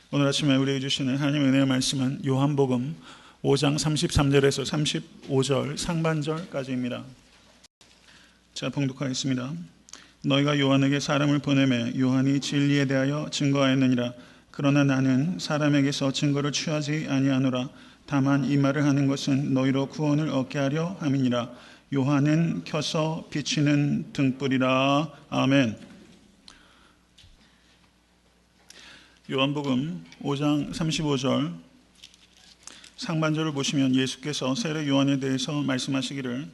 오늘 아침에 우리에게 주시는 하나님의 은혜의 말씀은 요한복음 5장 33절에서 35절 상반절까지입니다. 자, 봉독하겠습니다. 너희가 요한에게 사람을 보내매 요한이 진리에 대하여 증거하였느니라. 그러나 나는 사람에게서 증거를 취하지 아니하노라. 다만 이 말을 하는 것은 너희로 구원을 얻게 하려 함이니라. 요한은 켜서 비치는 등불이라. 아멘. 요한복음 5장 35절 상반절을 보시면 예수께서 세례 요한에 대해서 말씀하시기를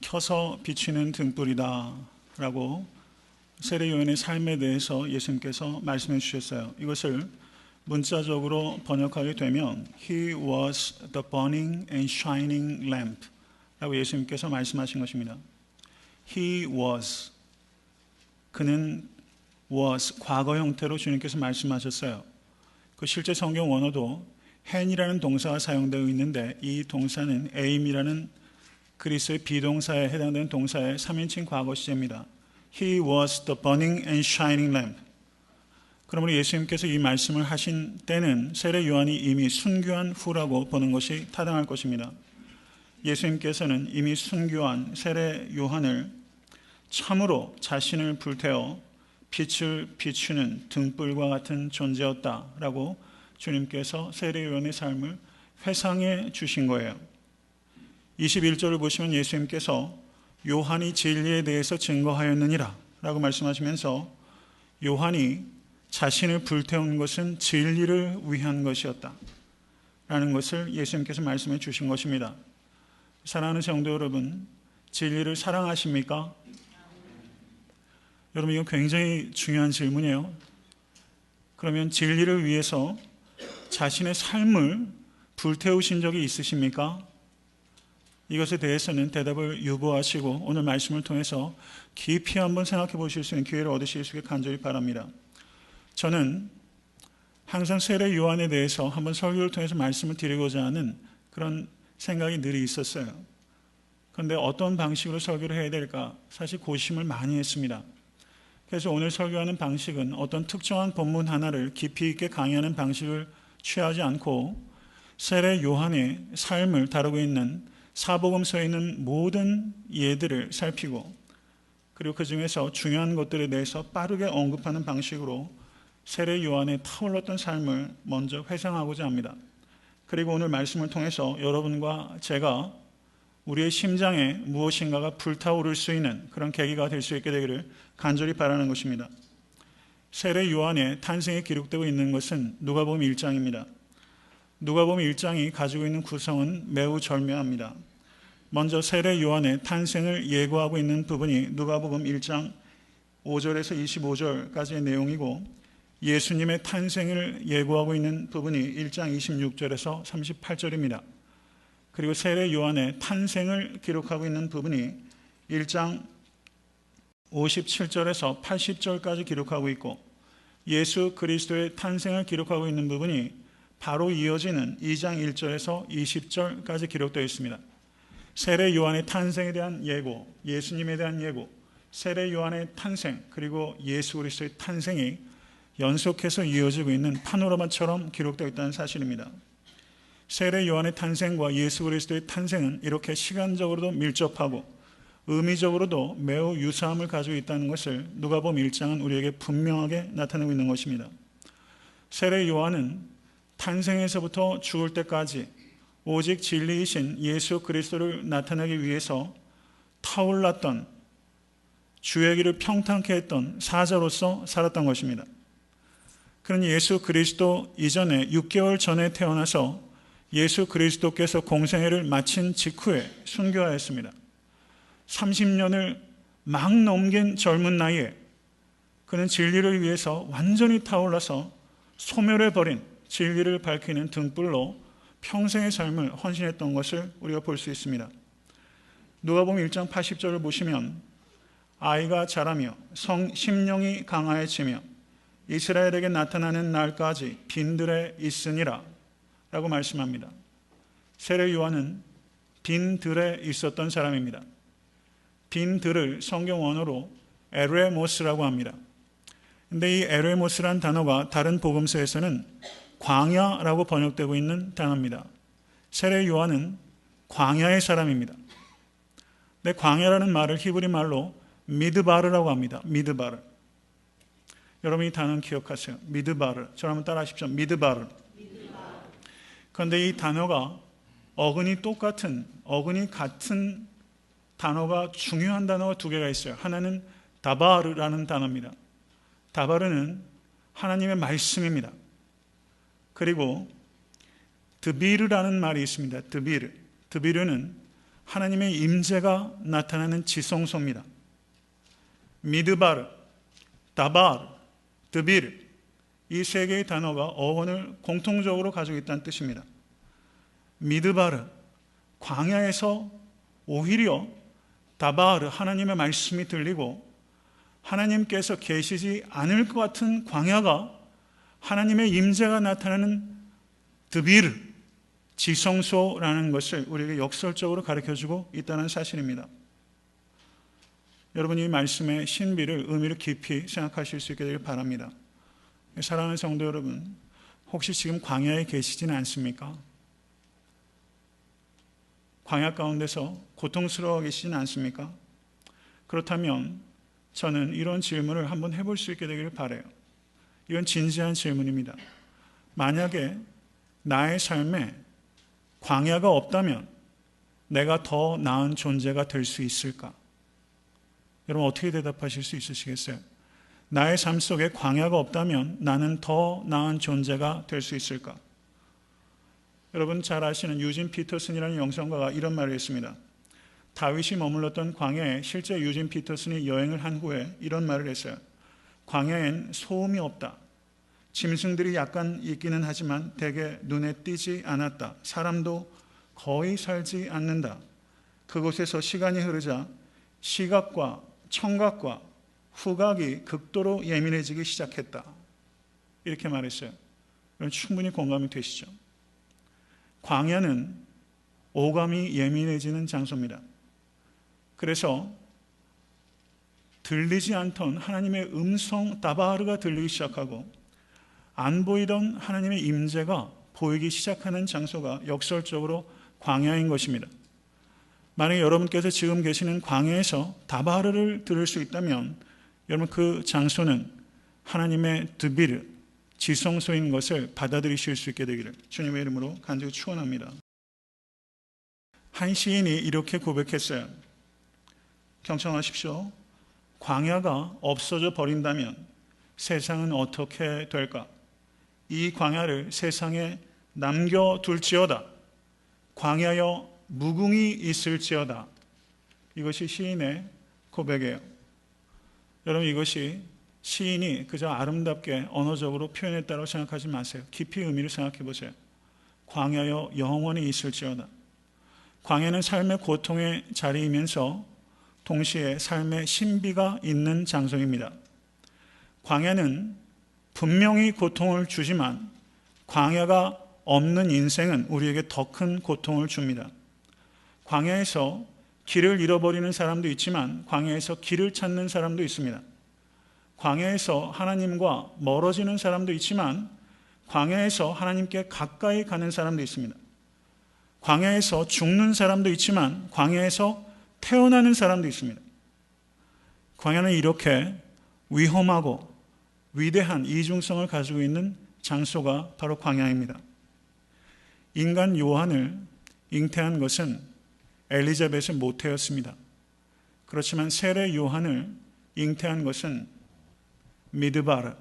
켜서 비치는 등불이다 라고 세례 요한의 삶에 대해서 예수님께서 말씀해 주셨어요. 이것을 문자적으로 번역하게 되면 He was the burning and shining lamp 라고 예수님께서 말씀하신 것입니다. He was, 그는 was, 과거 형태로 주님께서 말씀하셨어요. 그 실제 성경 원어도 hand이라는 동사가 사용되어 있는데 이 동사는 aim이라는 그리스의 비동사에 해당되는 동사의 3인칭 과거 시제입니다. He was the burning and shining lamp. 그러므로 예수님께서 이 말씀을 하신 때는 세례 요한이 이미 순교한 후라고 보는 것이 타당할 것입니다. 예수님께서는 이미 순교한 세례 요한을 참으로 자신을 불태워 빛을 비추는 등불과 같은 존재였다라고 주님께서 세례 요한의 삶을 회상해 주신 거예요. 21절을 보시면 예수님께서 요한이 진리에 대해서 증거하였느니라 라고 말씀하시면서 요한이 자신을 불태운 것은 진리를 위한 것이었다 라는 것을 예수님께서 말씀해 주신 것입니다. 사랑하는 성도 여러분, 진리를 사랑하십니까? 여러분, 이건 굉장히 중요한 질문이에요. 그러면 진리를 위해서 자신의 삶을 불태우신 적이 있으십니까? 이것에 대해서는 대답을 유보하시고 오늘 말씀을 통해서 깊이 한번 생각해 보실 수 있는 기회를 얻으실 수 있게 간절히 바랍니다. 저는 항상 세례 요한에 대해서 한번 설교를 통해서 말씀을 드리고자 하는 그런 생각이 늘 있었어요. 그런데 어떤 방식으로 설교를 해야 될까 사실 고심을 많이 했습니다. 그래서 오늘 설교하는 방식은 어떤 특정한 본문 하나를 깊이 있게 강의하는 방식을 취하지 않고 세례 요한의 삶을 다루고 있는 사복음서에 있는 모든 예들을 살피고 그리고 그 중에서 중요한 것들에 대해서 빠르게 언급하는 방식으로 세례 요한의 타올랐던 삶을 먼저 회상하고자 합니다. 그리고 오늘 말씀을 통해서 여러분과 제가 우리의 심장에 무엇인가가 불타오를 수 있는 그런 계기가 될 수 있게 되기를 간절히 바라는 것입니다. 세례 요한의 탄생이 기록되고 있는 것은 누가복음 1장입니다. 누가복음 1장이 가지고 있는 구성은 매우 절묘합니다. 먼저 세례 요한의 탄생을 예고하고 있는 부분이 누가복음 1장 5절에서 25절까지의 내용이고 예수님의 탄생을 예고하고 있는 부분이 1장 26절에서 38절입니다. 그리고 세례 요한의 탄생을 기록하고 있는 부분이 1장 57절에서 80절까지 기록하고 있고 예수 그리스도의 탄생을 기록하고 있는 부분이 바로 이어지는 2장 1절에서 20절까지 기록되어 있습니다. 세례 요한의 탄생에 대한 예고, 예수님에 대한 예고, 세례 요한의 탄생, 그리고 예수 그리스도의 탄생이 연속해서 이어지고 있는 파노라마처럼 기록되어 있다는 사실입니다. 세례 요한의 탄생과 예수 그리스도의 탄생은 이렇게 시간적으로도 밀접하고 의미적으로도 매우 유사함을 가지고 있다는 것을 누가복음 1장은 우리에게 분명하게 나타내고 있는 것입니다. 세례 요한은 탄생에서부터 죽을 때까지 오직 진리이신 예수 그리스도를 나타내기 위해서 타올랐던 주의 길을 평탄케 했던 사자로서 살았던 것입니다. 그는 예수 그리스도 이전에 6개월 전에 태어나서 예수 그리스도께서 공생애를 마친 직후에 순교하였습니다. 30년을 막 넘긴 젊은 나이에 그는 진리를 위해서 완전히 타올라서 소멸해버린 진리를 밝히는 등불로 평생의 삶을 헌신했던 것을 우리가 볼 수 있습니다. 누가복음 1장 80절을 보시면 아이가 자라며 심령이 강하여지며 이스라엘에게 나타나는 날까지 빈들에 있으니라 라고 말씀합니다. 세례 요한은 빈들에 있었던 사람입니다. 빈들을 성경 원어로 에레모스라고 합니다. 근데 이 에레모스란 단어가 다른 복음서에서는 광야라고 번역되고 있는 단어입니다. 세례 요한은 광야의 사람입니다. 근데 광야라는 말을 히브리 말로 미드바르라고 합니다. 미드바르. 여러분 이 단어는 기억하세요. 미드바르. 저를 한번 따라 하십시오. 미드바르. 그런데 이 단어가 어근이 같은 단어가 중요한 단어가 두 개가 있어요. 하나는 다바르라는 단어입니다. 다바르는 하나님의 말씀입니다. 그리고 드비르라는 말이 있습니다. 드비르는 하나님의 임재가 나타나는 지성소입니다. 미드바르, 다바르, 드비르 이 세 개의 단어가 어원을 공통적으로 가지고 있다는 뜻입니다. 미드바르, 광야에서 오히려 다바르, 하나님의 말씀이 들리고 하나님께서 계시지 않을 것 같은 광야가 하나님의 임재가 나타나는 드비르, 지성소라는 것을 우리에게 역설적으로 가르쳐주고 있다는 사실입니다. 여러분 이 말씀의 신비를, 의미를 깊이 생각하실 수 있게 되길 바랍니다. 사랑하는 성도 여러분, 혹시 지금 광야에 계시지는 않습니까? 광야 가운데서 고통스러워 계시지는 않습니까? 그렇다면 저는 이런 질문을 한번 해볼 수 있게 되기를 바라요. 이건 진지한 질문입니다. 만약에 나의 삶에 광야가 없다면 내가 더 나은 존재가 될 수 있을까? 여러분 어떻게 대답하실 수 있으시겠어요? 나의 삶 속에 광야가 없다면 나는 더 나은 존재가 될 수 있을까? 여러분 잘 아시는 유진 피터슨이라는 영성가가 이런 말을 했습니다. 다윗이 머물렀던 광야에 실제 유진 피터슨이 여행을 한 후에 이런 말을 했어요. 광야엔 소음이 없다. 짐승들이 약간 있기는 하지만 대개 눈에 띄지 않았다. 사람도 거의 살지 않는다. 그곳에서 시간이 흐르자 시각과 청각과 후각이 극도로 예민해지기 시작했다. 이렇게 말했어요. 충분히 공감이 되시죠? 광야는 오감이 예민해지는 장소입니다. 그래서 들리지 않던 하나님의 음성 다바르가 들리기 시작하고 안 보이던 하나님의 임재가 보이기 시작하는 장소가 역설적으로 광야인 것입니다. 만약에 여러분께서 지금 계시는 광야에서 다바르를 들을 수 있다면 여러분 그 장소는 하나님의 드비르, 지성소인 것을 받아들이실 수 있게 되기를 주님의 이름으로 간절히 축원합니다. 한 시인이 이렇게 고백했어요. 경청하십시오. 광야가 없어져 버린다면 세상은 어떻게 될까? 이 광야를 세상에 남겨둘지어다. 광야여 무궁이 있을지어다. 이것이 시인의 고백이에요. 여러분 이것이 시인이 그저 아름답게 언어적으로 표현했다고 생각하지 마세요. 깊이 의미를 생각해 보세요. 광야여 영원히 있을지어다. 광야는 삶의 고통의 자리이면서 동시에 삶의 신비가 있는 장소입니다. 광야는 분명히 고통을 주지만 광야가 없는 인생은 우리에게 더 큰 고통을 줍니다. 광야에서 길을 잃어버리는 사람도 있지만 광야에서 길을 찾는 사람도 있습니다. 광야에서 하나님과 멀어지는 사람도 있지만 광야에서 하나님께 가까이 가는 사람도 있습니다. 광야에서 죽는 사람도 있지만 광야에서 태어나는 사람도 있습니다. 광야는 이렇게 위험하고 위대한 이중성을 가지고 있는 장소가 바로 광야입니다. 인간 요한을 잉태한 것은 엘리자벳의 모태였습니다. 그렇지만 세례 요한을 잉태한 것은 미드바르,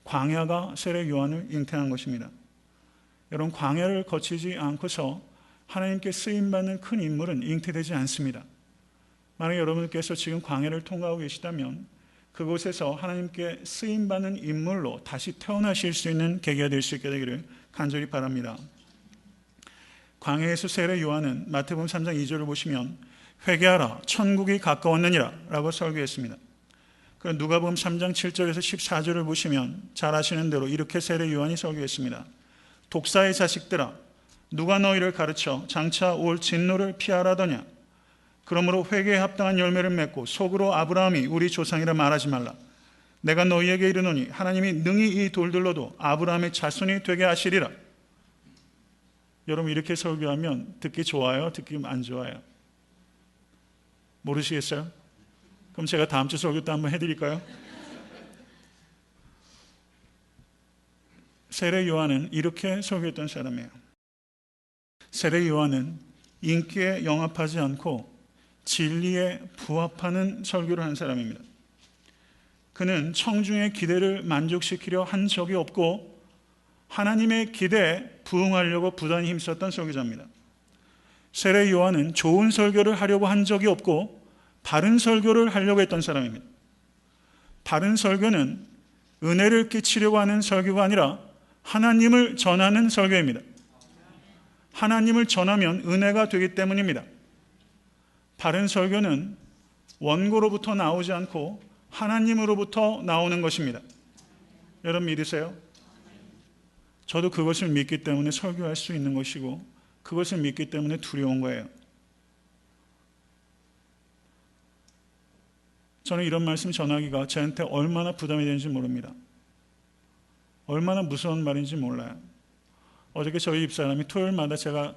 광야가 세례 요한을 잉태한 것입니다. 여러분 광야를 거치지 않고서 하나님께 쓰임받는 큰 인물은 잉태되지 않습니다. 만약 여러분께서 지금 광야를 통과하고 계시다면 그곳에서 하나님께 쓰임받는 인물로 다시 태어나실 수 있는 계기가 될 수 있게 되기를 간절히 바랍니다. 광야에서 세례 요한은 마태복음 3장 2절을 보시면 회개하라 천국이 가까웠느니라 라고 설교했습니다. 그리고 누가복음 3장 7절에서 14절을 보시면 잘 아시는 대로 이렇게 세례 요한이 설교했습니다. 독사의 자식들아 누가 너희를 가르쳐 장차 올 진노를 피하라더냐. 그러므로 회개에 합당한 열매를 맺고 속으로 아브라함이 우리 조상이라 말하지 말라. 내가 너희에게 이르노니 하나님이 능히 이 돌들로도 아브라함의 자손이 되게 하시리라. 여러분, 이렇게 설교하면 듣기 좋아요? 듣기 안 좋아요? 모르시겠어요? 그럼 제가 다음 주 설교 때 한번 해드릴까요? 세례 요한은 이렇게 설교했던 사람이에요. 세례 요한은 인기에 영합하지 않고 진리에 부합하는 설교를 한 사람입니다. 그는 청중의 기대를 만족시키려 한 적이 없고 하나님의 기대에 부응하려고 부단히 힘썼던 설교자입니다. 세례 요한은 좋은 설교를 하려고 한 적이 없고 바른 설교를 하려고 했던 사람입니다. 바른 설교는 은혜를 끼치려고 하는 설교가 아니라 하나님을 전하는 설교입니다. 하나님을 전하면 은혜가 되기 때문입니다. 바른 설교는 원고로부터 나오지 않고 하나님으로부터 나오는 것입니다. 여러분 믿으세요? 저도 그것을 믿기 때문에 설교할 수 있는 것이고 그것을 믿기 때문에 두려운 거예요. 저는 이런 말씀 전하기가 저한테 얼마나 부담이 되는지 모릅니다. 얼마나 무서운 말인지 몰라요. 어저께 저희 집사람이 토요일마다 제가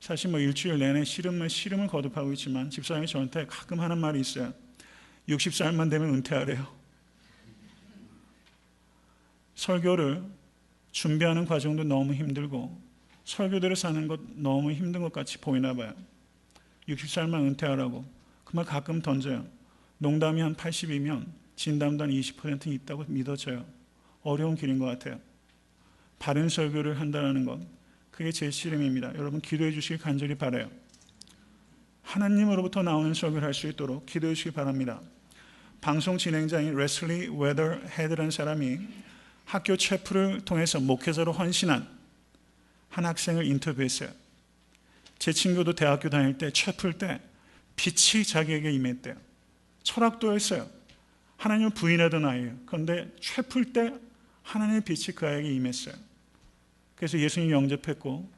사실 일주일 내내 시름을 거듭하고 있지만 집사람이 저한테 가끔 하는 말이 있어요. 60살만 되면 은퇴하래요. 설교를 준비하는 과정도 너무 힘들고 설교대로 사는 것 너무 힘든 것 같이 보이나 봐요. 60살만 은퇴하라고 그 말 가끔 던져요. 농담이 한 80이면 진담도 한 20%는 있다고 믿어져요. 어려운 길인 것 같아요. 바른 설교를 한다는 것, 그게 제 씨름입니다. 여러분 기도해 주시길 간절히 바라요. 하나님으로부터 나오는 설교를 할 수 있도록 기도해 주시기 바랍니다. 방송 진행자인 레슬리 웨더헤드라는 사람이 학교 체프를 통해서 목회자로 헌신한 한 학생을 인터뷰했어요. 제 친구도 대학교 다닐 때 체프일 때 빛이 자기에게 임했대요. 철학도였어요. 하나님을 부인하던 아이예요. 그런데 체프일 때 하나님의 빛이 그 아이에게 임했어요. 그래서 예수님 영접했고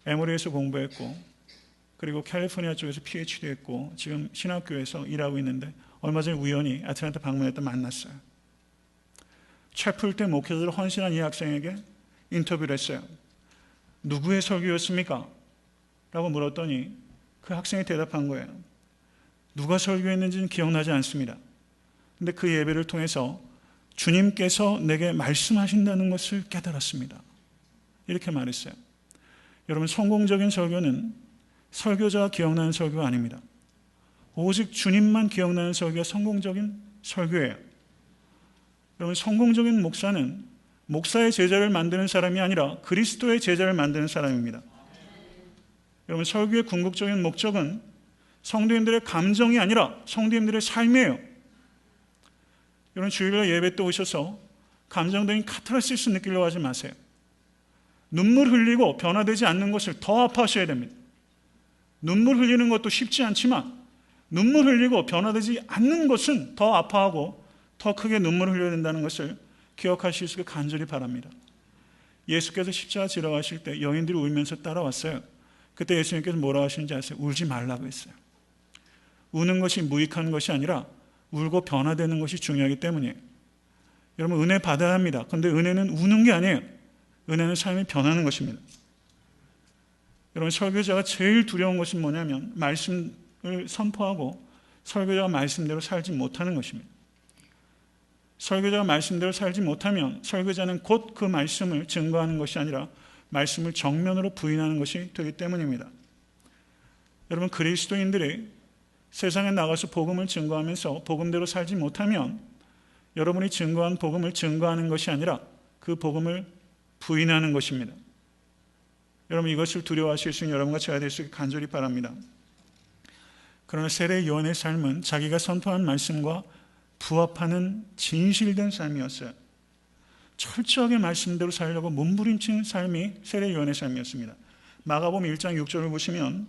에모리에서 공부했고 그리고 캘리포니아 쪽에서 PhD 했고 지금 신학교에서 일하고 있는데 얼마 전에 우연히 아틀란타 방문했다 만났어요. 체프일 때 목회자로 헌신한 이 학생에게 인터뷰를 했어요. 누구의 설교였습니까? 라고 물었더니 그 학생이 대답한 거예요. 누가 설교했는지는 기억나지 않습니다. 근데 그 예배를 통해서 주님께서 내게 말씀하신다는 것을 깨달았습니다. 이렇게 말했어요. 여러분 성공적인 설교는 설교자가 기억나는 설교가 아닙니다. 오직 주님만 기억나는 설교가 성공적인 설교예요. 여러분 성공적인 목사는 목사의 제자를 만드는 사람이 아니라 그리스도의 제자를 만드는 사람입니다. 여러분 설교의 궁극적인 목적은 성도님들의 감정이 아니라 성도님들의 삶이에요. 여러분 주일날 예배 때 오셔서 감정적인 카타르시스 느끼려고 하지 마세요. 눈물 흘리고 변화되지 않는 것을 더 아파하셔야 됩니다. 눈물 흘리는 것도 쉽지 않지만 눈물 흘리고 변화되지 않는 것은 더 아파하고 더 크게 눈물을 흘려야 된다는 것을 기억하실 수 있기를 간절히 바랍니다. 예수께서 십자가 지러 가실 때 여인들이 울면서 따라왔어요. 그때 예수님께서 뭐라고 하시는지 아세요? 울지 말라고 했어요. 우는 것이 무익한 것이 아니라 울고 변화되는 것이 중요하기 때문이에요. 여러분 은혜 받아야 합니다. 그런데 은혜는 우는 게 아니에요. 은혜는 삶이 변하는 것입니다. 여러분 설교자가 제일 두려운 것은 뭐냐면 말씀을 선포하고 설교자가 말씀대로 살지 못하는 것입니다. 설교자가 말씀대로 살지 못하면 설교자는 곧 그 말씀을 증거하는 것이 아니라 말씀을 정면으로 부인하는 것이 되기 때문입니다. 여러분 그리스도인들이 세상에 나가서 복음을 증거하면서 복음대로 살지 못하면 여러분이 증거한 복음을 증거하는 것이 아니라 그 복음을 부인하는 것입니다. 여러분 이것을 두려워하실 수 있는 여러분과 제가 될 수 있게 간절히 바랍니다. 그러나 세례 요한의 삶은 자기가 선포한 말씀과 부합하는 진실된 삶이었어요. 철저하게 말씀대로 살려고 몸부림치는 삶이 세례 요한의 삶이었습니다. 마가복음 1장 6절을 보시면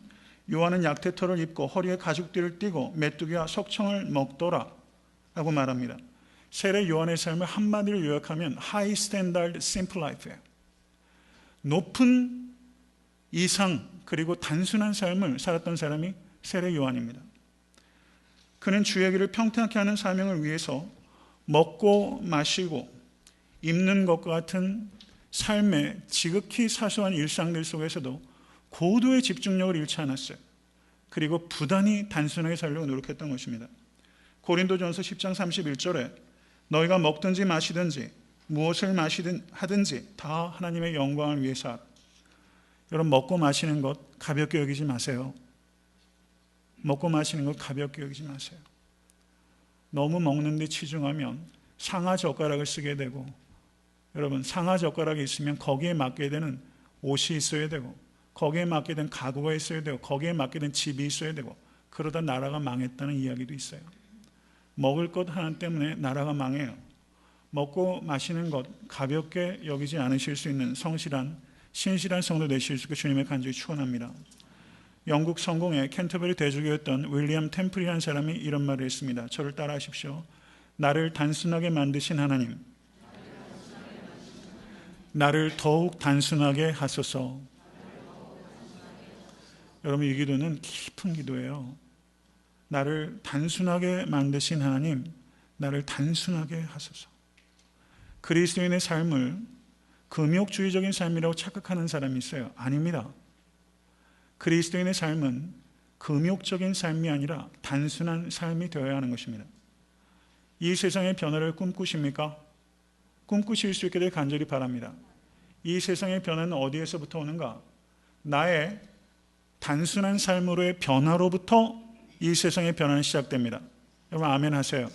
요한은 약태터를 입고 허리에 가죽띠를 띠고 메뚜기와 석청을 먹더라 라고 말합니다. 세례 요한의 삶을 한마디로 요약하면 High Standard Simple Life예요. 높은 이상 그리고 단순한 삶을 살았던 사람이 세례 요한입니다. 그는 주의 길을 평탄하게 하는 사명을 위해서 먹고 마시고 입는 것과 같은 삶의 지극히 사소한 일상들 속에서도 고도의 집중력을 잃지 않았어요. 그리고 부단히 단순하게 살려고 노력했던 것입니다. 고린도전서 10장 31절에 너희가 먹든지 마시든지 무엇을 마시든 하든지 다 하나님의 영광을 위해서 하라. 여러분, 먹고 마시는 것 가볍게 여기지 마세요. 먹고 마시는 것 가볍게 여기지 마세요. 너무 먹는 데 치중하면 상하 젓가락을 쓰게 되고, 여러분, 상하 젓가락이 있으면 거기에 맞게 되는 옷이 있어야 되고, 거기에 맞게 된 가구가 있어야 되고, 거기에 맞게 된 집이 있어야 되고, 그러다 나라가 망했다는 이야기도 있어요. 먹을 것 하나 때문에 나라가 망해요. 먹고 마시는 것 가볍게 여기지 않으실 수 있는 성실한 신실한 성도 되실 수 있게 주님의 간절히 축원합니다. 영국 성공의 캔터베리 대주교였던 윌리엄 템플이라는 사람이 이런 말을 했습니다. 저를 따라하십시오. 나를 단순하게 만드신 하나님, 나를 더욱 단순하게 하소서. 여러분, 이 기도는 깊은 기도예요. 나를 단순하게 만드신 하나님, 나를 단순하게 하소서. 그리스도인의 삶을 금욕주의적인 삶이라고 착각하는 사람이 있어요. 아닙니다. 그리스도인의 삶은 금욕적인 삶이 아니라 단순한 삶이 되어야 하는 것입니다. 이 세상의 변화를 꿈꾸십니까? 꿈꾸실 수 있게 될 간절히 바랍니다. 이 세상의 변화는 어디에서부터 오는가? 나의 단순한 삶으로의 변화로부터 이 세상의 변화는 시작됩니다. 여러분, 아멘 하세요.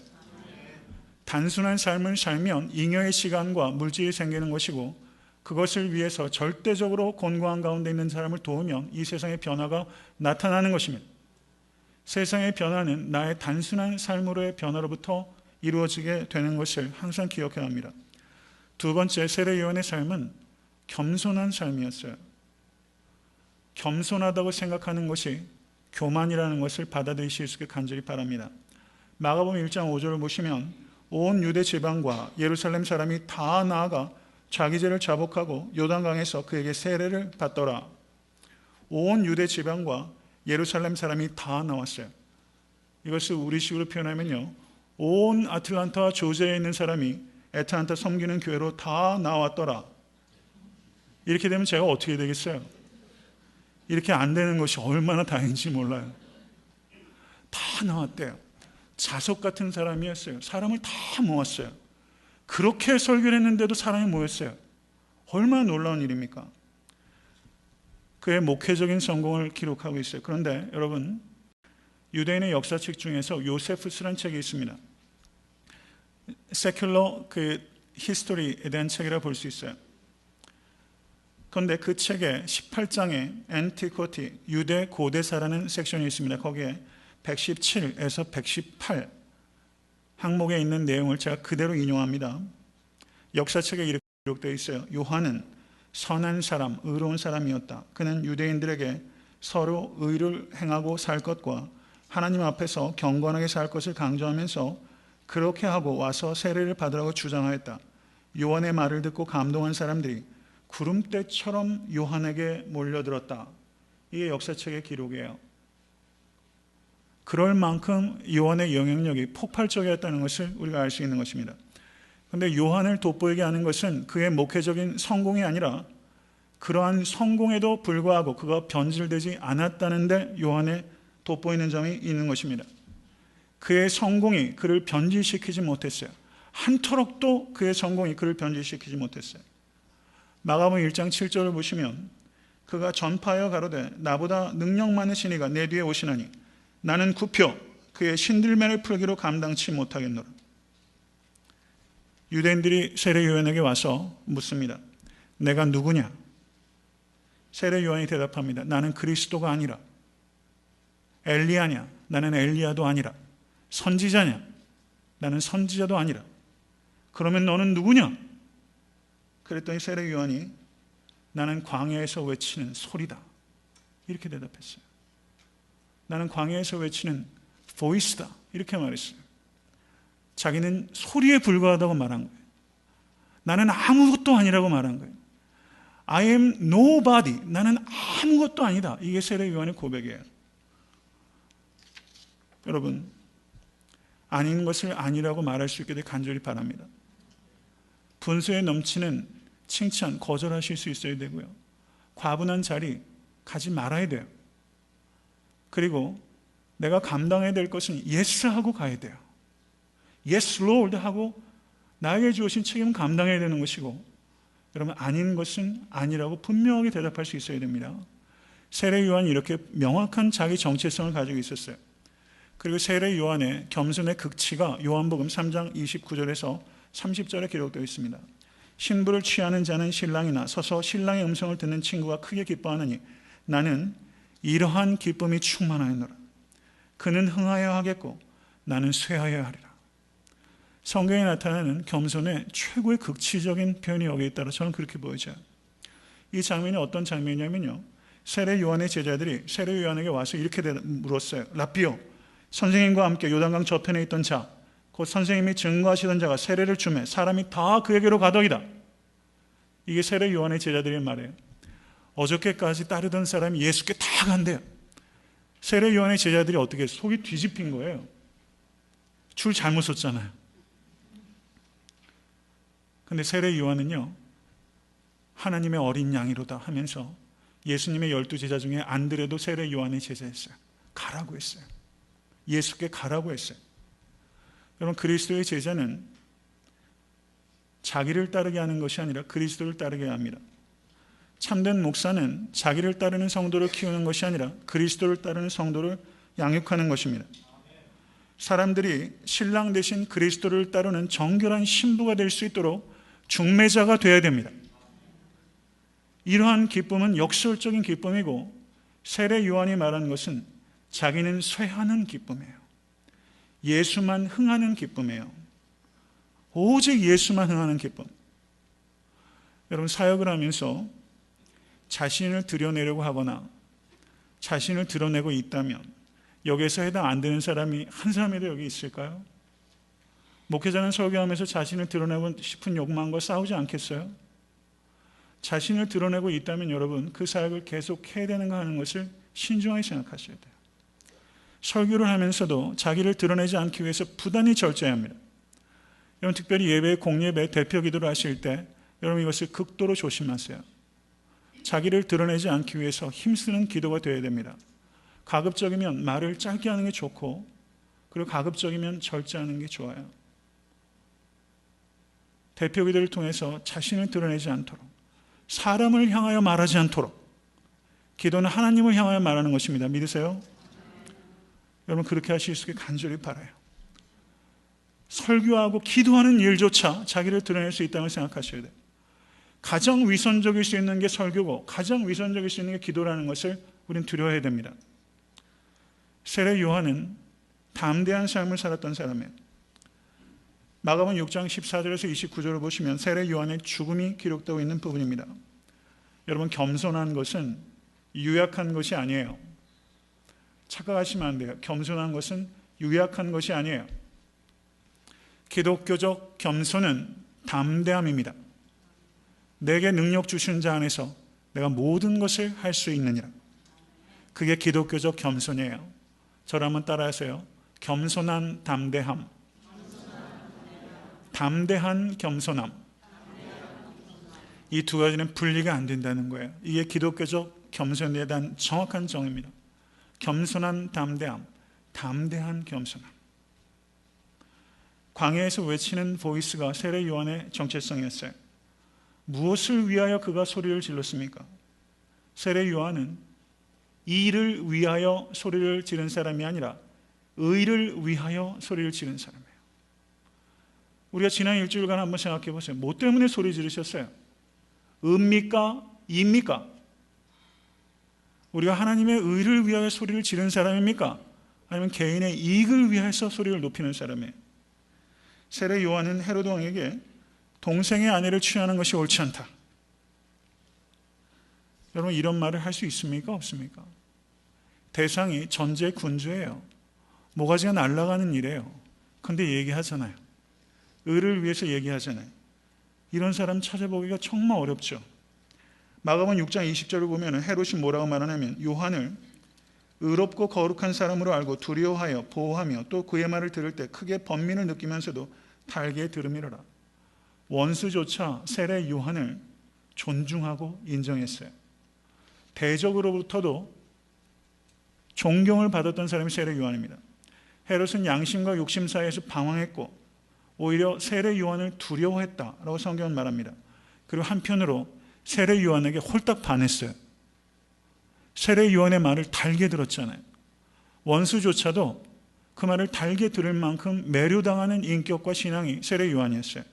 단순한 삶을 살면 잉여의 시간과 물질이 생기는 것이고, 그것을 위해서 절대적으로 곤고한 가운데 있는 사람을 도우면 이 세상의 변화가 나타나는 것입니다. 세상의 변화는 나의 단순한 삶으로의 변화로부터 이루어지게 되는 것을 항상 기억해야 합니다. 두 번째, 세례 요한의 삶은 겸손한 삶이었어요. 겸손하다고 생각하는 것이 교만이라는 것을 받아들이실 수 있게 간절히 바랍니다. 마가복음 1장 5절을 보시면 온 유대 지방과 예루살렘 사람이 다 나아가 자기 죄를 자복하고 요단강에서 그에게 세례를 받더라. 온 유대 지방과 예루살렘 사람이 다 나왔어요. 이것을 우리식으로 표현하면요, 온 아틀란타와 조지아에 있는 사람이 애틀란타 섬기는 교회로 다 나왔더라. 이렇게 되면 제가 어떻게 되겠어요? 이렇게 안 되는 것이 얼마나 다행인지 몰라요. 다 나왔대요. 자석 같은 사람이었어요. 사람을 다 모았어요. 그렇게 설교를 했는데도 사람이 모였어요. 얼마나 놀라운 일입니까? 그의 목회적인 성공을 기록하고 있어요. 그런데 여러분, 유대인의 역사책 중에서 요세푸스라는 책이 있습니다. 세큘러 히스토리에 대한 책이라 볼 수 있어요. 그런데 그 책의 18장에 엔티코티, 유대 고대사라는 섹션이 있습니다. 거기에 117에서 118 항목에 있는 내용을 제가 그대로 인용합니다. 역사책에 이렇게 기록되어 있어요. 요한은 선한 사람, 의로운 사람이었다. 그는 유대인들에게 서로 의를 행하고 살 것과 하나님 앞에서 경건하게 살 것을 강조하면서 그렇게 하고 와서 세례를 받으라고 주장하였다. 요한의 말을 듣고 감동한 사람들이 구름대처럼 요한에게 몰려들었다. 이게 역사책의 기록이에요. 그럴 만큼 요한의 영향력이 폭발적이었다는 것을 우리가 알 수 있는 것입니다. 그런데 요한을 돋보이게 하는 것은 그의 목회적인 성공이 아니라 그러한 성공에도 불구하고 그가 변질되지 않았다는 데 요한의 돋보이는 점이 있는 것입니다. 그의 성공이 그를 변질시키지 못했어요. 한터럭도 그의 성공이 그를 변질시키지 못했어요. 마가복음 1장 7절을 보시면 그가 전파하여 가로되 나보다 능력 많으신 이가 내 뒤에 오시나니 나는 굽혀 그의 신들매를 풀기로 감당치 못하겠노라. 유대인들이 세례 요한에게 와서 묻습니다. 내가 누구냐? 세례 요한이 대답합니다. 나는 그리스도가 아니라. 엘리야냐? 나는 엘리야도 아니라. 선지자냐? 나는 선지자도 아니라. 그러면 너는 누구냐? 그랬더니 세례 요한이 나는 광야에서 외치는 소리다. 이렇게 대답했어요. 나는 광야에서 외치는 보이스다. 이렇게 말했어요. 자기는 소리에 불과하다고 말한 거예요. 나는 아무것도 아니라고 말한 거예요. I am nobody. 나는 아무것도 아니다. 이게 세례 요한의 고백이에요. 여러분, 아닌 것을 아니라고 말할 수 있게 되 간절히 바랍니다. 분수에 넘치는 칭찬 거절하실 수 있어야 되고요. 과분한 자리 가지 말아야 돼요. 그리고 내가 감당해야 될 것은 yes 하고 가야 돼요. yes Lord 하고 나에게 주어진 책임은 감당해야 되는 것이고, 여러분 아닌 것은 아니라고 분명하게 대답할 수 있어야 됩니다. 세례 요한이 이렇게 명확한 자기 정체성을 가지고 있었어요. 그리고 세례 요한의 겸손의 극치가 요한복음 3장 29절에서 30절에 기록되어 있습니다. 신부를 취하는 자는 신랑이나 서서 신랑의 음성을 듣는 친구가 크게 기뻐하느니 나는 이러한 기쁨이 충만하였노라. 그는 흥하여 하겠고 나는 쇠하여 하리라. 성경에 나타나는 겸손의 최고의 극치적인 표현이 여기에 있다고 저는 그렇게 보여져요. 이 장면이 어떤 장면이냐면요, 세례 요한의 제자들이 세례 요한에게 와서 이렇게 물었어요. 라삐요, 선생님과 함께 요단강 저편에 있던 자, 곧 선생님이 증거하시던 자가 세례를 주매 사람이 다 그에게로 가더이다. 이게 세례 요한의 제자들의 말이에요. 어저께까지 따르던 사람이 예수께 다 간대요. 세례 요한의 제자들이 어떻게 속이 뒤집힌 거예요. 줄 잘못 섰잖아요. 근데 세례 요한은요, 하나님의 어린 양이로다 하면서 예수님의 12제자 중에 안드레도 세례 요한의 제자였어요. 가라고 했어요. 예수께 가라고 했어요. 여러분, 그리스도의 제자는 자기를 따르게 하는 것이 아니라 그리스도를 따르게 합니다. 참된 목사는 자기를 따르는 성도를 키우는 것이 아니라 그리스도를 따르는 성도를 양육하는 것입니다. 사람들이 신랑 대신 그리스도를 따르는 정결한 신부가 될 수 있도록 중매자가 되어야 됩니다. 이러한 기쁨은 역설적인 기쁨이고, 세례 요한이 말하는 것은 자기는 쇠하는 기쁨이에요. 예수만 흥하는 기쁨이에요. 오직 예수만 흥하는 기쁨. 여러분, 사역을 하면서 자신을 드러내려고 하거나 자신을 드러내고 있다면 여기에서 해당 안 되는 사람이 한 사람이라도 여기 있을까요? 목회자는 설교하면서 자신을 드러내고 싶은 욕망과 싸우지 않겠어요? 자신을 드러내고 있다면 여러분, 그 사역을 계속 해야 되는가 하는 것을 신중하게 생각하셔야 돼요. 설교를 하면서도 자기를 드러내지 않기 위해서 부단히 절제해야 합니다. 여러분, 특별히 예배, 공예배, 대표 기도를 하실 때 여러분 이것을 극도로 조심하세요. 자기를 드러내지 않기 위해서 힘쓰는 기도가 되어야 됩니다. 가급적이면 말을 짧게 하는 게 좋고, 그리고 가급적이면 절제하는 게 좋아요. 대표 기도를 통해서 자신을 드러내지 않도록, 사람을 향하여 말하지 않도록, 기도는 하나님을 향하여 말하는 것입니다. 믿으세요? 여러분, 그렇게 하실 수 있게 간절히 바라요. 설교하고 기도하는 일조차 자기를 드러낼 수 있다고 생각하셔야 돼요. 가장 위선적일 수 있는 게 설교고 가장 위선적일 수 있는 게 기도라는 것을 우리는 두려워해야 됩니다. 세례 요한은 담대한 삶을 살았던 사람이에요. 마가복음 6장 14절에서 29절을 보시면 세례 요한의 죽음이 기록되고 있는 부분입니다. 여러분, 겸손한 것은 유약한 것이 아니에요. 착각하시면 안 돼요. 겸손한 것은 유약한 것이 아니에요. 기독교적 겸손은 담대함입니다. 내게 능력 주신 자 안에서 내가 모든 것을 할 수 있느니라. 그게 기독교적 겸손이에요. 저를 한번 따라하세요. 겸손한 담대함. 담대한 겸손함. 이 두 가지는 분리가 안 된다는 거예요. 이게 기독교적 겸손에 대한 정확한 정의입니다. 겸손한 담대함, 담대한 겸손함. 광야에서 외치는 보이스가 세례 요한의 정체성이었어요. 무엇을 위하여 그가 소리를 질렀습니까? 세례 요한은 이를 위하여 소리를 지른 사람이 아니라 의를 위하여 소리를 지른 사람이에요. 우리가 지난 일주일간 한번 생각해 보세요. 뭐 때문에 소리 지르셨어요? 의입니까? 이입니까? 우리가 하나님의 의를 위하여 소리를 지른 사람입니까? 아니면 개인의 이익을 위해서 소리를 높이는 사람이에요? 세례 요한은 헤로드 왕에게 동생의 아내를 취하는 것이 옳지 않다. 여러분, 이런 말을 할 수 있습니까? 없습니까? 대상이 전제 군주예요. 모가지가 날아가는 일이에요. 근데 얘기하잖아요. 의를 위해서 얘기하잖아요. 이런 사람 찾아보기가 정말 어렵죠. 마가복음 6장 20절을 보면 헤롯이 뭐라고 말하냐면 요한을 의롭고 거룩한 사람으로 알고 두려워하여 보호하며 또 그의 말을 들을 때 크게 번민을 느끼면서도 달게 들음이로라. 원수조차 세례 요한을 존중하고 인정했어요. 대적으로부터도 존경을 받았던 사람이 세례 요한입니다. 헤롯은 양심과 욕심 사이에서 방황했고 오히려 세례 요한을 두려워했다라고 성경은 말합니다. 그리고 한편으로 세례 요한에게 홀딱 반했어요. 세례 요한의 말을 달게 들었잖아요. 원수조차도 그 말을 달게 들을 만큼 매료당하는 인격과 신앙이 세례 요한이었어요.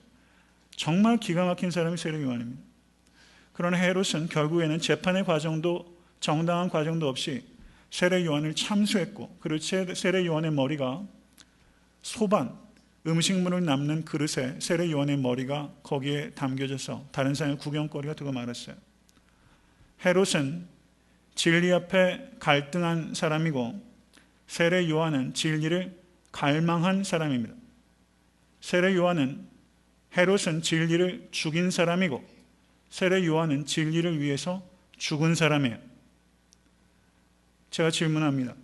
정말 기가 막힌 사람이 세례 요한입니다. 그러나 헤롯은 결국에는 재판의 과정도 정당한 과정도 없이 세례 요한을 참수했고, 그리고 세례 요한의 머리가 소반, 음식물을 남는 그릇에 세례 요한의 머리가 거기에 담겨져서 다른 사람의 구경거리가 되고 말았어요. 헤롯은 진리 앞에 갈등한 사람이고 세례 요한은 진리를 갈망한 사람입니다. 헤롯은 진리를 죽인 사람이고 세례 요한은 진리를 위해서 죽은 사람이에요. 제가 질문합니다.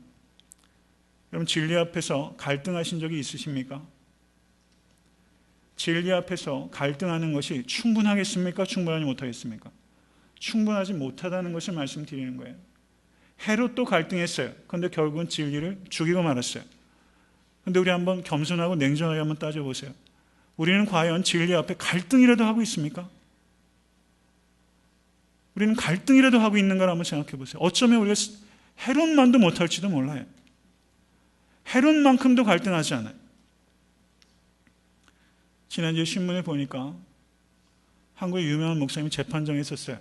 여러분, 진리 앞에서 갈등하신 적이 있으십니까? 진리 앞에서 갈등하는 것이 충분하겠습니까? 충분하지 못하겠습니까? 충분하지 못하다는 것을 말씀드리는 거예요. 헤롯도 갈등했어요. 그런데 결국은 진리를 죽이고 말았어요. 그런데 우리 한번 겸손하고 냉정하게 한번 따져보세요. 우리는 과연 진리 앞에 갈등이라도 하고 있습니까? 우리는 갈등이라도 하고 있는가 한번 생각해 보세요. 어쩌면 우리가 헤롯만도 못할지도 몰라요. 헤롯만큼도 갈등하지 않아요. 지난주에 신문에 보니까 한국의 유명한 목사님이 재판정에 있었어요.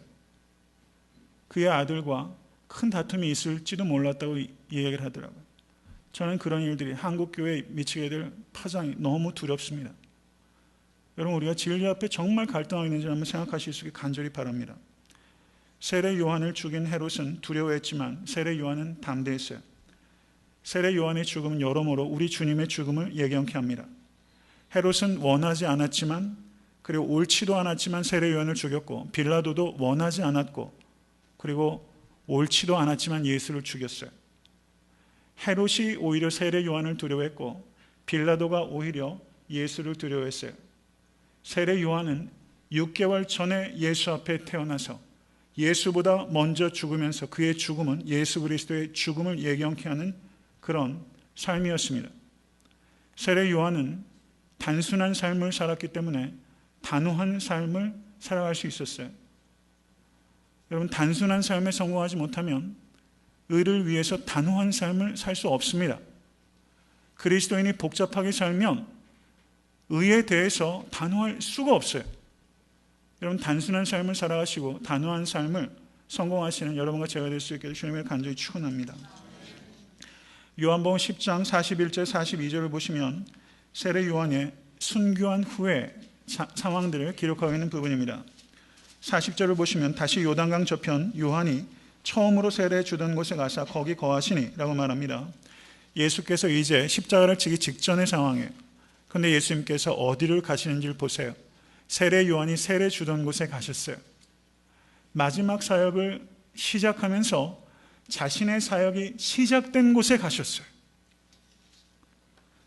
그의 아들과 큰 다툼이 있을지도 몰랐다고 이야기를 하더라고요. 저는 그런 일들이 한국 교회에 미치게 될 파장이 너무 두렵습니다. 여러분, 우리가 진리 앞에 정말 갈등하고 있는지 한번 생각하실 수 있게 간절히 바랍니다. 세례 요한을 죽인 헤롯은 두려워했지만 세례 요한은 담대했어요. 세례 요한의 죽음은 여러모로 우리 주님의 죽음을 예견케 합니다. 헤롯은 원하지 않았지만, 그리고 옳지도 않았지만 세례 요한을 죽였고, 빌라도도 원하지 않았고 그리고 옳지도 않았지만 예수를 죽였어요. 헤롯이 오히려 세례 요한을 두려워했고 빌라도가 오히려 예수를 두려워했어요. 세례 요한은 6개월 전에 예수 앞에 태어나서 예수보다 먼저 죽으면서 그의 죽음은 예수 그리스도의 죽음을 예견케 하는 그런 삶이었습니다. 세례 요한은 단순한 삶을 살았기 때문에 단호한 삶을 살아갈 수 있었어요. 여러분, 단순한 삶에 성공하지 못하면 의를 위해서 단호한 삶을 살 수 없습니다. 그리스도인이 복잡하게 살면 의에 대해서 단호할 수가 없어요. 여러분, 단순한 삶을 살아가시고 단호한 삶을 성공하시는 여러분과 제가 될 수 있게 주님을 간절히 축원합니다. 요한복음 10장 41절 42절을 보시면 세례 요한의 순교한 후의 상황들을 기록하고 있는 부분입니다. 40절을 보시면 다시 요단강 저편 요한이 처음으로 세례 주던 곳에 가서 거기 거하시니 라고 말합니다. 예수께서 이제 십자가를 지기 직전의 상황이에요. 그런데 예수님께서 어디를 가시는지를 보세요. 세례 요한이 세례 주던 곳에 가셨어요. 마지막 사역을 시작하면서 자신의 사역이 시작된 곳에 가셨어요.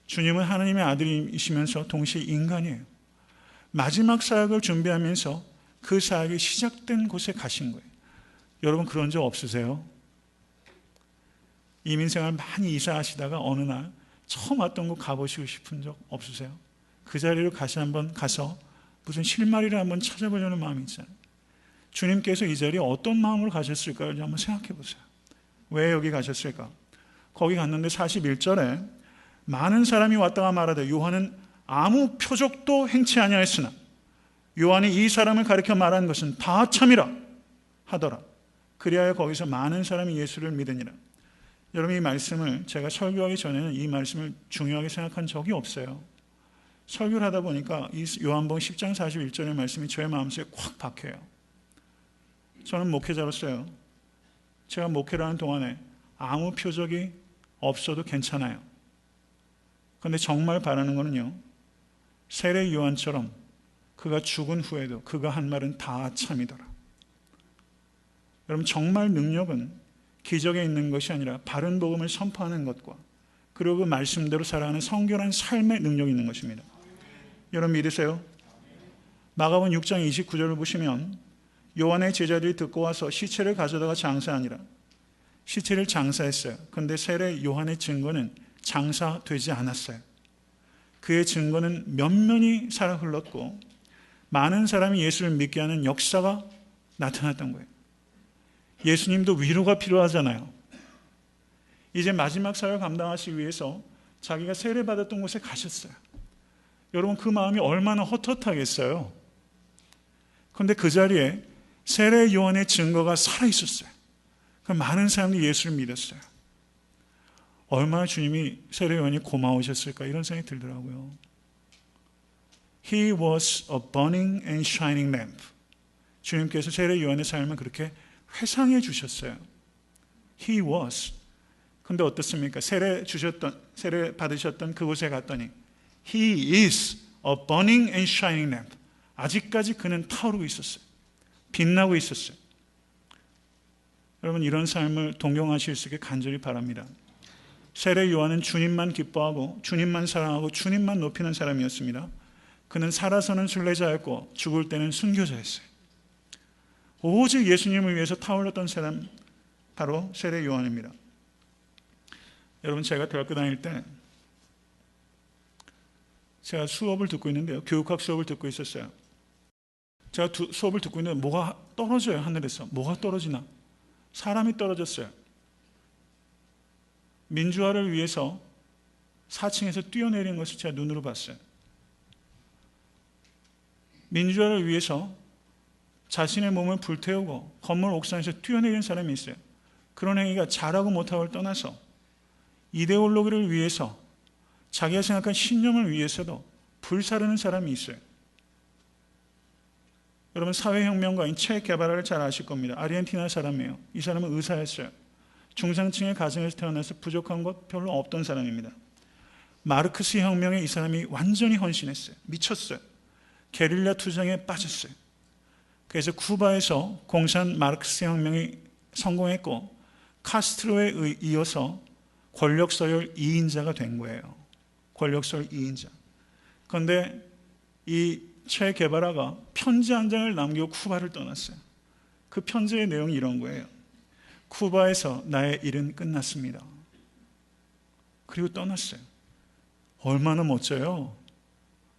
주님은 하나님의 아들이시면서 동시에 인간이에요. 마지막 사역을 준비하면서 그 사역이 시작된 곳에 가신 거예요. 여러분, 그런 적 없으세요? 이민생활 많이 이사하시다가 어느 날 처음 왔던 곳 가보시고 싶은 적 없으세요? 그 자리로 다시 한번 가서 무슨 실마리를 한번 찾아보려는 마음이 있잖아요. 주님께서 이 자리에 어떤 마음으로 가셨을까를 한번 생각해 보세요. 왜 여기 가셨을까? 거기 갔는데 41절에 많은 사람이 왔다가 말하되 요한은 아무 표적도 행치 아니하였으나 요한이 이 사람을 가리켜 말한 것은 다 참이라 하더라. 그리하여 거기서 많은 사람이 예수를 믿으니라. 여러분, 이 말씀을 제가 설교하기 전에는 이 말씀을 중요하게 생각한 적이 없어요. 설교를 하다 보니까 이 요한복음 10장 41절의 말씀이 저의 마음속에 콱 박혀요. 저는 목회자로서요, 제가 목회를 하는 동안에 아무 표적이 없어도 괜찮아요. 그런데 정말 바라는 거는요, 세례 요한처럼 그가 죽은 후에도 그가 한 말은 다 참이더라. 여러분, 정말 능력은 기적에 있는 것이 아니라 바른 복음을 선포하는 것과 그리고 그 말씀대로 살아가는 성결한 삶의 능력이 있는 것입니다. 여러분 믿으세요? 마가복음 6장 29절을 보시면 요한의 제자들이 듣고 와서 시체를 가져다가 장사하니라. 시체를 장사했어요. 그런데 세례 요한의 증거는 장사되지 않았어요. 그의 증거는 면면이 살아 흘렀고 많은 사람이 예수를 믿게 하는 역사가 나타났던 거예요. 예수님도 위로가 필요하잖아요. 이제 마지막 사역을 감당하시기 위해서 자기가 세례받았던 곳에 가셨어요. 여러분 그 마음이 얼마나 헛헛하겠어요. 그런데 그 자리에 세례 요한의 증거가 살아있었어요. 많은 사람들이 예수를 믿었어요. 얼마나 주님이 세례 요한이 고마우셨을까 이런 생각이 들더라고요. He was a burning and shining lamp. 주님께서 세례 요한의 삶을 그렇게 회상해 주셨어요. He was. 근데 어떻습니까? 세례 받으셨던 그곳에 갔더니 He is a burning and shining lamp. 아직까지 그는 타오르고 있었어요. 빛나고 있었어요. 여러분 이런 삶을 동경하실 수 있게 간절히 바랍니다. 세례 요한은 주님만 기뻐하고 주님만 사랑하고 주님만 높이는 사람이었습니다. 그는 살아서는 순례자였고 죽을 때는 순교자였어요. 오직 예수님을 위해서 타올랐던 사람 바로 세례 요한입니다. 여러분 제가 대학교 다닐 때 제가 수업을 듣고 있는데요. 교육학 수업을 듣고 있었어요. 제가 수업을 듣고 있는데 뭐가 떨어져요. 하늘에서. 뭐가 떨어지나. 사람이 떨어졌어요. 민주화를 위해서 4층에서 뛰어내린 것을 제가 눈으로 봤어요. 민주화를 위해서 자신의 몸을 불태우고 건물 옥상에서 뛰어내린 사람이 있어요. 그런 행위가 잘하고 못하고를 떠나서 이데올로기를 위해서 자기가 생각한 신념을 위해서도 불사르는 사람이 있어요. 여러분 사회혁명가인 체 게바라를 잘 아실 겁니다. 아르헨티나 사람이에요. 이 사람은 의사였어요. 중상층의 가정에서 태어나서 부족한 것 별로 없던 사람입니다. 마르크스 혁명에 이 사람이 완전히 헌신했어요. 미쳤어요. 게릴라 투쟁에 빠졌어요. 그래서 쿠바에서 공산 마르크스 혁명이 성공했고 카스트로에 이어서 권력서열 2인자가 된 거예요. 권력서열 2인자. 그런데 이 체 게바라가 편지 한 장을 남기고 쿠바를 떠났어요. 그 편지의 내용이 이런 거예요. 쿠바에서 나의 일은 끝났습니다. 그리고 떠났어요. 얼마나 멋져요.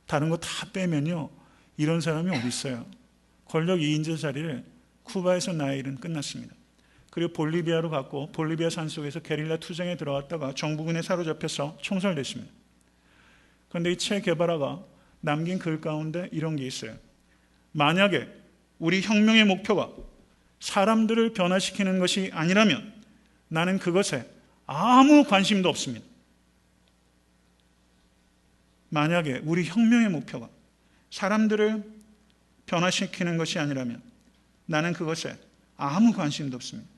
다른 거 다 빼면요. 이런 사람이 어디 있어요. 권력 2인자 자리를 쿠바에서 나의 일은 끝났습니다. 그리고 볼리비아로 갔고 볼리비아 산속에서 게릴라 투쟁에 들어갔다가 정부군에 사로잡혀서 총살됐습니다. 그런데 이 체 게바라가 남긴 글 가운데 이런 게 있어요. 만약에 우리 혁명의 목표가 사람들을 변화시키는 것이 아니라면 나는 그것에 아무 관심도 없습니다. 만약에 우리 혁명의 목표가 사람들을 변화시키는 것이 아니라면 나는 그것에 아무 관심도 없습니다.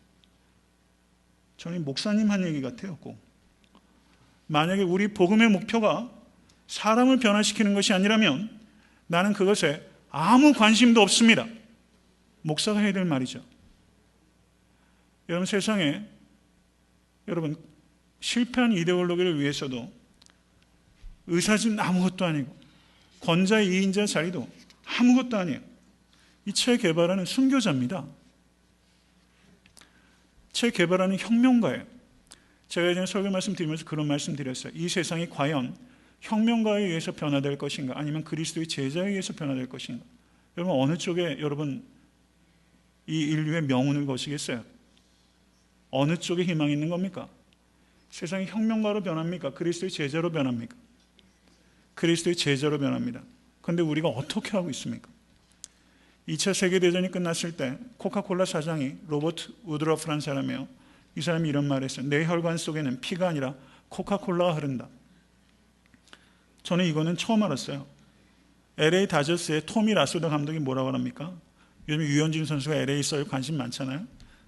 저는 목사님 한 얘기 같아요. 꼭. 만약에 우리 복음의 목표가 사람을 변화시키는 것이 아니라면 나는 그것에 아무 관심도 없습니다. 목사가 해야 될 말이죠. 여러분 세상에 여러분 실패한 이데올로기를 위해서도 의사진 아무것도 아니고 권자의 2인자 자리도 아무것도 아니에요. 이 체 게바라는 순교자입니다. 체 게바라는 혁명가예요. 제가 예전에 설교 말씀드리면서 그런 말씀 드렸어요. 이 세상이 과연 혁명가에 의해서 변화될 것인가 아니면 그리스도의 제자에 의해서 변화될 것인가. 여러분 어느 쪽에 여러분 이 인류의 명운을 거시겠어요? 어느 쪽에 희망이 있는 겁니까? 세상이 혁명가로 변합니까? 그리스도의 제자로 변합니까? 그리스도의 제자로 변합니다. 그런데 우리가 어떻게 하고 있습니까? 2차 세계대전이 끝났을 때 코카콜라 사장이 로버트 우드러프라는 사람이에요. 이 사람이 이런 말을 했어요. 내 혈관 속에는 피가 아니라 코카콜라가 흐른다. 저는 이거는 처음 알았어요. LA 다저스의 토미 라소더 감독이 뭐라고 합니까? 요즘 유현진 선수가 LA 썰 관심 많잖아요.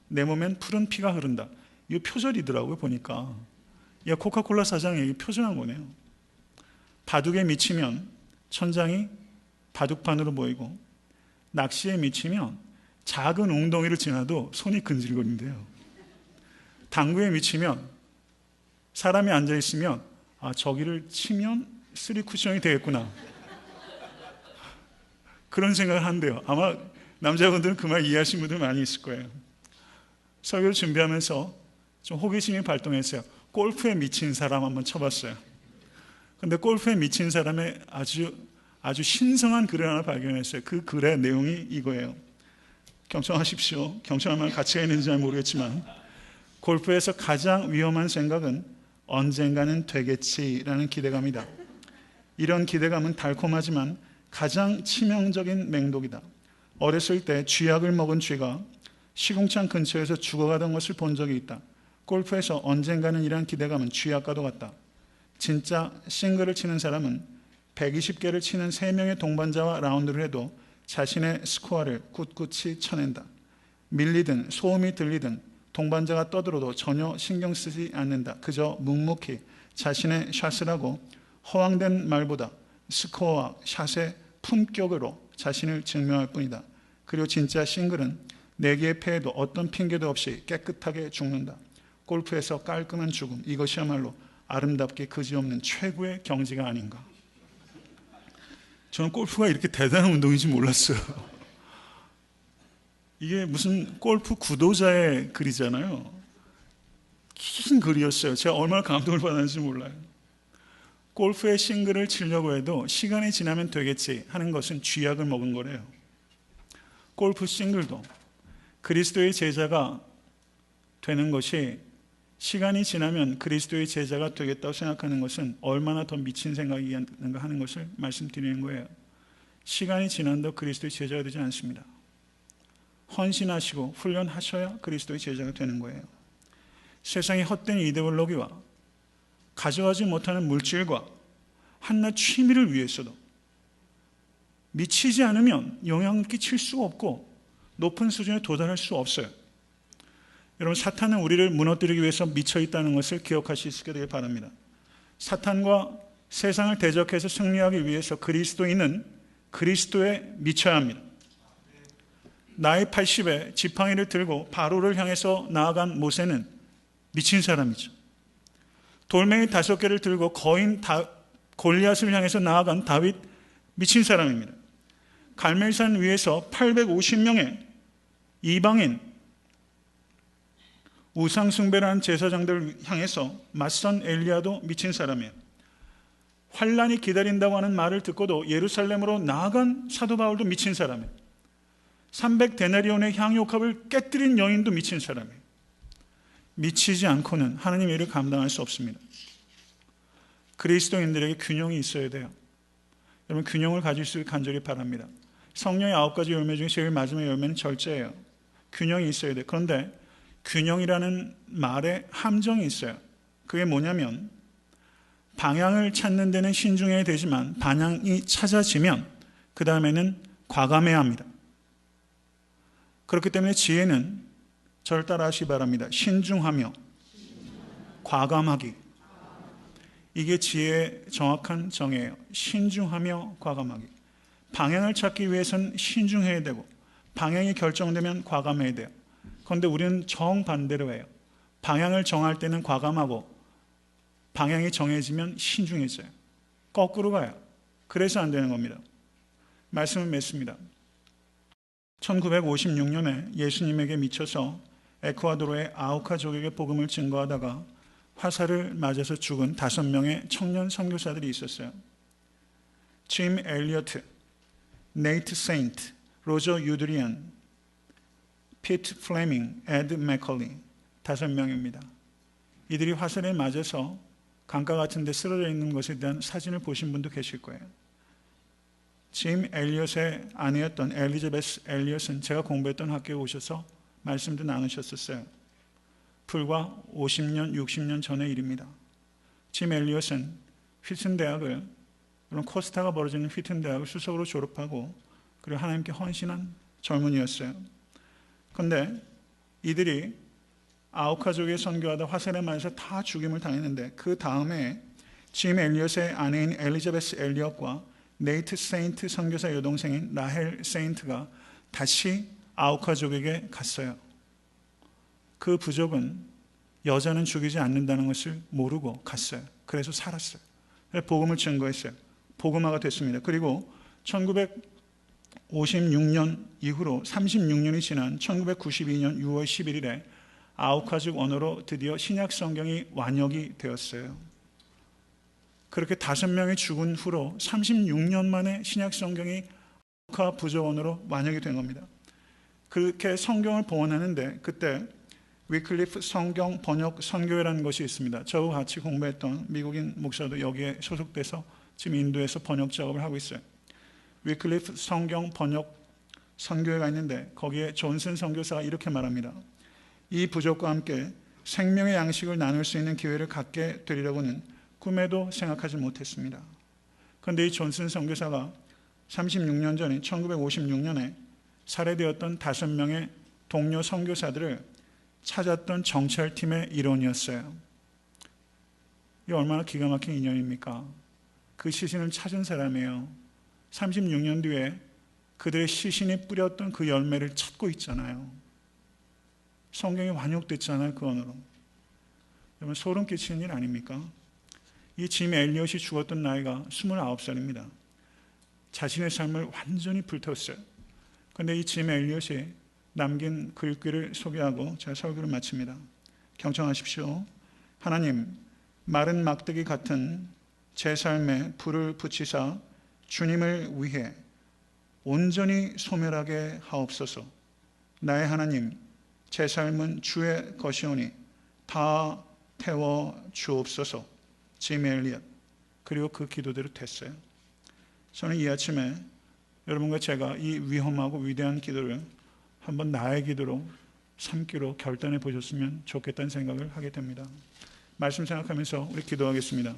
내 몸엔 푸른 피가 흐른다. 이거 표절이더라고요. 보니까. 야, 코카콜라 사장이 표절한 거네요. 바둑에 미치면 천장이 바둑판으로 보이고 낚시에 미치면 작은 웅덩이를 지나도 손이 근질거린대요. 당구에 미치면 사람이 앉아있으면 저기를 치면 3쿠션이 되겠구나, 그런 생각을 한대요. 아마 남자분들은 그 말 이해하시는 분들 많이 있을 거예요. 설교를 준비하면서 좀 호기심이 발동했어요. 골프에 미친 사람 한번 쳐봤어요. 근데 골프에 미친 사람의 아주 신성한 글을 하나 발견했어요. 그 글의 내용이 이거예요. 경청하십시오. 경청할 만한 가치가 있는지 잘 모르겠지만, 골프에서 가장 위험한 생각은 언젠가는 되겠지라는 기대감이다. 이런 기대감은 달콤하지만 가장 치명적인 맹독이다. 어렸을 때 쥐약을 먹은 쥐가 시궁창 근처에서 죽어가던 것을 본 적이 있다. 골프에서 언젠가는 이런 기대감은 쥐약과도 같다. 진짜 싱글을 치는 사람은 120개를 치는 3명의 동반자와 라운드를 해도 자신의 스코어를 꿋꿋이 쳐낸다. 밀리든 소음이 들리든 동반자가 떠들어도 전혀 신경 쓰지 않는다. 그저 묵묵히 자신의 샷을 하고 허황된 말보다 스코어와 샷의 품격으로 자신을 증명할 뿐이다. 그리고 진짜 싱글은 4개의 패에도 어떤 핑계도 없이 깨끗하게 죽는다. 골프에서 깔끔한 죽음, 이것이야말로 아름답게 그지없는 최고의 경지가 아닌가. 저는 골프가 이렇게 대단한 운동인지 몰랐어요. 이게 무슨 골프 구도자의 글이잖아요. 긴 글이었어요. 제가 얼마나 감동을 받았는지 몰라요. 골프의 싱글을 치려고 해도 시간이 지나면 되겠지 하는 것은 쥐약을 먹은 거래요. 골프 싱글도 그리스도의 제자가 되는 것이, 시간이 지나면 그리스도의 제자가 되겠다고 생각하는 것은 얼마나 더 미친 생각이었는가 하는 것을 말씀드리는 거예요. 시간이 지난다고 그리스도의 제자가 되지 않습니다. 헌신하시고 훈련하셔야 그리스도의 제자가 되는 거예요. 세상의 헛된 이데올로기와 가져가지 못하는 물질과 한낱 취미를 위해서도 미치지 않으면 영향을 끼칠 수가 없고 높은 수준에 도달할 수 없어요. 여러분, 사탄은 우리를 무너뜨리기 위해서 미쳐 있다는 것을 기억하실 수 있게 되길 바랍니다. 사탄과 세상을 대적해서 승리하기 위해서 그리스도인은 그리스도에 미쳐야 합니다. 나이 80에 지팡이를 들고 바로를 향해서 나아간 모세는 미친 사람이죠. 돌멩이 5개를 들고 거인 골리앗을 향해서 나아간 다윗, 미친 사람입니다. 갈멜산 위에서 850명의 이방인 우상숭배라는 제사장들을 향해서 맞선 엘리야도 미친 사람이에요. 환란이 기다린다고 하는 말을 듣고도 예루살렘으로 나아간 사도 바울도 미친 사람이에요. 300데나리온의 향유옥합을 깨뜨린 여인도 미친 사람이에요. 미치지 않고는 하나님의 일을 감당할 수 없습니다. 그리스도인들에게 균형이 있어야 돼요. 여러분, 균형을 가질 수 있게 간절히 바랍니다. 성령의 9가지 열매 중에 제일 마지막 열매는 절제예요. 균형이 있어야 돼요. 그런데 균형이라는 말에 함정이 있어요. 그게 뭐냐면, 방향을 찾는 데는 신중해야 되지만 방향이 찾아지면 그 다음에는 과감해야 합니다. 그렇기 때문에 지혜는, 저를 따라 하시기 바랍니다. 신중하며 과감하기. 이게 지혜의 정확한 정의예요. 신중하며 과감하기. 방향을 찾기 위해서는 신중해야 되고 방향이 결정되면 과감해야 돼요. 그런데 우리는 정반대로 해요. 방향을 정할 때는 과감하고 방향이 정해지면 신중해져요. 거꾸로 가요. 그래서 안 되는 겁니다. 말씀을 맺습니다. 1956년에 예수님에게 미쳐서 에쿠아도르의 아우카족에게 복음을 증거하다가 화살을 맞아서 죽은 5명의 청년 선교사들이 있었어요. 짐 엘리어트, 네이트 세인트, 로저 유드리안, 피트 플레밍, 에드 맥컬리, 5명입니다. 이들이 화살에 맞아서 강가 같은 데 쓰러져 있는 것에 대한 사진을 보신 분도 계실 거예요. 짐 엘리엇의 아내였던 엘리자베스 엘리엇은 제가 공부했던 학교에 오셔서 말씀도 나누셨었어요. 불과 50년, 60년 전의 일입니다. 짐 엘리엇은 휘튼 대학을, 물론 코스타가 벌어지는 휘튼 대학을 수석으로 졸업하고 그리고 하나님께 헌신한 젊은이였어요. 그런데 이들이 아우카족에 선교하다 화살에 맞아서 다 죽임을 당했는데, 그 다음에 짐 엘리엇의 아내인 엘리자베스 엘리엇과 네이트 세인트 선교사 여동생인 라헬 세인트가 다시 아우카족에게 갔어요. 그 부족은 여자는 죽이지 않는다는 것을 모르고 갔어요. 그래서 살았어요. 복음을 증거했어요. 복음화가 됐습니다. 그리고 1956년 이후로 36년이 지난 1992년 6월 11일에 아우카죽 언어로 드디어 신약 성경이 완역이 되었어요. 그렇게 5명이 죽은 후로 36년 만에 신약 성경이 아우카 부족 언어로 완역이 된 겁니다. 그렇게 성경을 번원하는데 그때 위클리프 성경 번역 선교회라는 것이 있습니다. 저와 같이 공부했던 미국인 목사도 여기에 소속돼서 지금 인도에서 번역 작업을 하고 있어요. 위클리프 성경 번역 선교회가 있는데 거기에 존슨 선교사가 이렇게 말합니다. 이 부족과 함께 생명의 양식을 나눌 수 있는 기회를 갖게 되리라고는 꿈에도 생각하지 못했습니다. 그런데 이 존슨 선교사가 36년 전인 1956년에 살해되었던 5명의 동료 선교사들을 찾았던 정찰팀의 일원이었어요. 이게 얼마나 기가 막힌 인연입니까? 그 시신을 찾은 사람이에요. 36년 뒤에 그들의 시신이 뿌렸던 그 열매를 찾고 있잖아요. 성경이 완역됐잖아요. 그 언어로. 여러분 소름 끼치는 일 아닙니까? 이 짐 엘리엇이 죽었던 나이가 29살입니다. 자신의 삶을 완전히 불태웠어요. 그런데 이 짐 엘리엇이 남긴 글귀를 소개하고 제가 설교를 마칩니다. 경청하십시오. 하나님, 마른 막대기 같은 제 삶에 불을 붙이사 주님을 위해 온전히 소멸하게 하옵소서. 나의 하나님, 제 삶은 주의 것이오니 다 태워 주옵소서. 짐 엘리엇. 그리고 그 기도대로 됐어요. 저는 이 아침에 여러분과 제가 이 위험하고 위대한 기도를 한번 나의 기도로 삼기로 결단해 보셨으면 좋겠다는 생각을 하게 됩니다. 말씀 생각하면서 우리 기도하겠습니다.